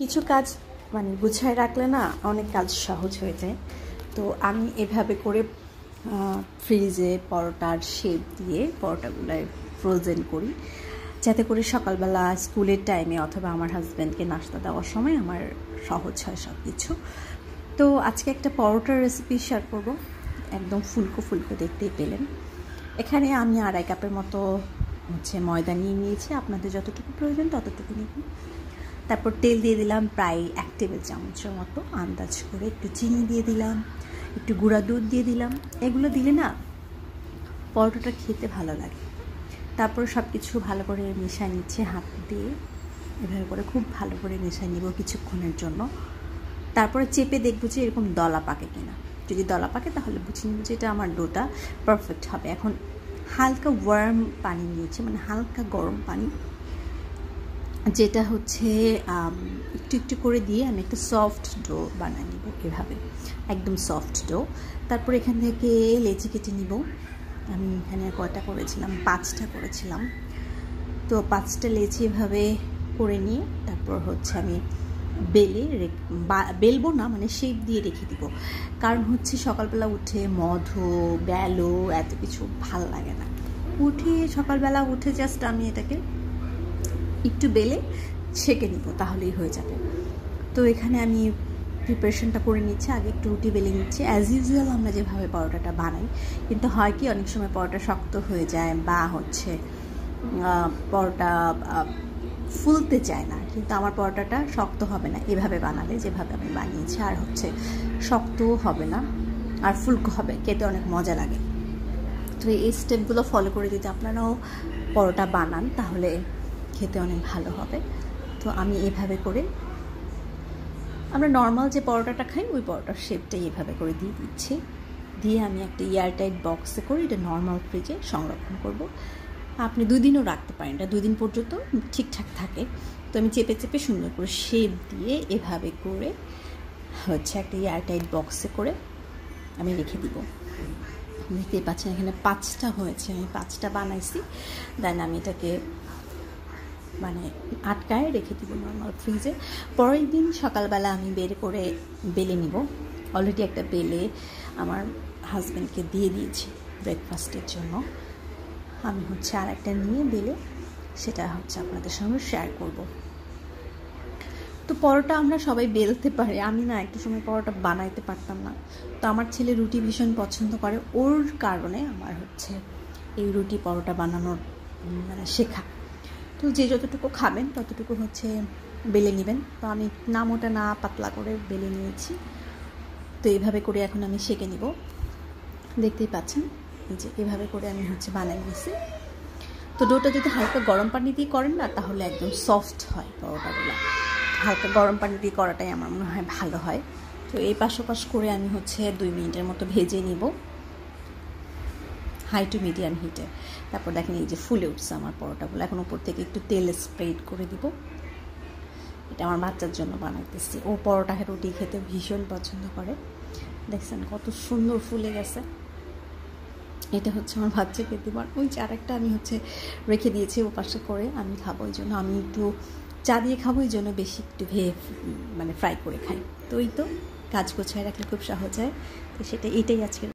কিছু কাজ মানে গুছায় রাখলে না অনেক কাজ সহজ হয়ে যায়। তো আমি এভাবে করে ফ্রিজে পরোটার শেপ দিয়ে পরোটাগুলোয় ফ্রোজেন করি, যাতে করে সকালবেলা স্কুলের টাইমে অথবা আমার হাজব্যান্ডকে নাস্তা দেওয়ার সময় আমার সহজ হয় সব কিছু। তো আজকে একটা পরোটার রেসিপি শেয়ার করব, একদম ফুলকো ফুলকো দেখতেই পেলেন। এখানে আমি 2.5 কাপের মতো ময়দা নিয়ে নিয়েছি, আপনাদের যতটুকু প্রয়োজন ততটুকু নিন। তারপর তেল দিয়ে দিলাম প্রায় 1 টেবিল চামচের মতো আন্দাজ করে, একটু চিনি দিয়ে দিলাম, একটু গুঁড়া দুধ দিয়ে দিলাম। এগুলো দিলে না পরোটাটা খেতে ভালো লাগে। তারপর সব কিছু ভালো করে মিশিয়ে নিচ্ছে হাত দিয়ে, এভাবে করে খুব ভালো করে মিশিয়ে নিব কিছুক্ষণের জন্য। তারপরে চেপে দেখবো যে এরকম দলা পাকে কিনা। যদি দলা পাকে তাহলে বুঝে নিব যে এটা আমার ডোটা পারফেক্ট হবে। এখন হালকা ওয়ার্ম পানি নিয়েছি, মানে হালকা গরম পানি, যেটা হচ্ছে একটু একটু করে দিয়ে আমি একটা সফট ডো বানিয়ে নিব, এভাবে একদম সফট ডো। তারপর এখান থেকে লেচি কেটে নিব। আমি এখানে কয়টা করেছিলাম, 5টা করেছিলাম। তো 5টা লেচি এভাবে করে নিয়ে তারপর হচ্ছে আমি বেলবো না, মানে শেপ দিয়ে রেখে দিব। কারণ হচ্ছে সকালবেলা উঠে মধু বেলো এত কিছু ভাল লাগে না। সকালবেলা উঠে জাস্ট আমি এটাকে একটু বেলে ছেঁকে নিব, তাহলেই হয়ে যাবে। তো এখানে আমি প্রিপারেশনটা করে নিচ্ছি, আগে একটু রুটি বেলে নিচ্ছি। অ্যাজ ইউজুয়াল আমরা যেভাবে পরোটাটা বানাই, কিন্তু হয় কি অনেক সময় পরোটা শক্ত হয়ে যায় বা হচ্ছে পরোটা ফুলতে চায় না। কিন্তু আমার পরোটাটা শক্ত হবে না এভাবে বানালে, যেভাবে আমি বানিয়েছি। আর হচ্ছে শক্তও হবে না আর ফুলকো হবে, খেতে অনেক মজা লাগে। তো এই স্টেপগুলো ফলো করে যদি আপনারাও পরোটা বানান তাহলে খেতে অনেক ভালো হবে। তো আমি এভাবে করে, আমরা নর্মাল যে পরোটাটা খাই ওই পরোটার শেপটাই এভাবে করে দিয়ে দিচ্ছি। দিয়ে আমি একটা এয়ারটাইট বক্সে করে এটা নর্মাল ফ্রিজে সংরক্ষণ করব। আপনি 2 দিনও রাখতে পারেন, এটা 2 দিন পর্যন্ত ঠিকঠাক থাকে। তো আমি চেপে চেপে সুন্দর করে শেপ দিয়ে এভাবে করে হচ্ছে একটা এয়ারটাইট বক্সে করে আমি রেখে দিব। দেখতেই পাচ্ছেন এখানে 5টা হয়েছে, আমি 5টা বানাইছি। দেন আমি এটাকে মানে আটকায় রেখে দিব নর্মাল ফ্রিজে। পরের দিন সকালবেলা আমি বের করে বেলে নিব। অলরেডি একটা বেলে আমার হাজব্যান্ডকে দিয়ে দিয়েছি ব্রেকফাস্টের জন্য। আমি হচ্ছে আর একটা নিয়ে বেলে সেটা হচ্ছে আপনাদের সঙ্গে শেয়ার করব। তো পরোটা আমরা সবাই বেলতে পারি, আমি না একটা সময় পরোটা বানাইতে পারতাম না। তো আমার ছেলে রুটি ভীষণ পছন্দ করে, ওর কারণে আমার হচ্ছে এই রুটি পরোটা বানানোর মানে শেখা। তো যে যতটুকু খাবেন ততটুকু হচ্ছে বেলে নেবেন। তো আমি না মোটা না পাতলা করে বেলে নিয়েছি। তো এইভাবে করে এখন আমি সেঁকে নিব। দেখতেই পাচ্ছেন এই যে এভাবে করে আমি হচ্ছে বানাই নিয়েছি। তো ডোটা যদি হালকা গরম পানি দিয়ে করেন না তাহলে একদম সফট হয় পরোটাগুলো। হালকা গরম পানি দিয়ে করাটাই আমার মনে হয় ভালো হয়। তো এই পাশাপাশ করে আমি হচ্ছে 2 মিনিটের মতো ভেজে নিব হাই টু মিডিয়াম হিটে। তারপর দেখেন এই যে ফুলে উঠছে আমার পরোটাগুলো। এখন উপর থেকে একটু তেল স্প্রেড করে দিব। এটা আমার বাচ্চার জন্য বানাইতেছি, ও পরোটা রুটি খেতে ভীষণ পছন্দ করে। দেখছেন কত সুন্দর ফুলে গেছে। এটা হচ্ছে আমার বাচ্চাকে দেবার। ওই যে আরেকটা আমি হচ্ছে রেখে দিয়েছি ও পাশে করে, আমি খাবো। ওই জন্য আমি একটু চা দিয়ে খাবো, এই জন্য বেশি একটু মানে ফ্রাই করে খাই। তো এই তো কাজ গোছায় রাখলে খুব সহজ হয়। তো এটাই আজকে।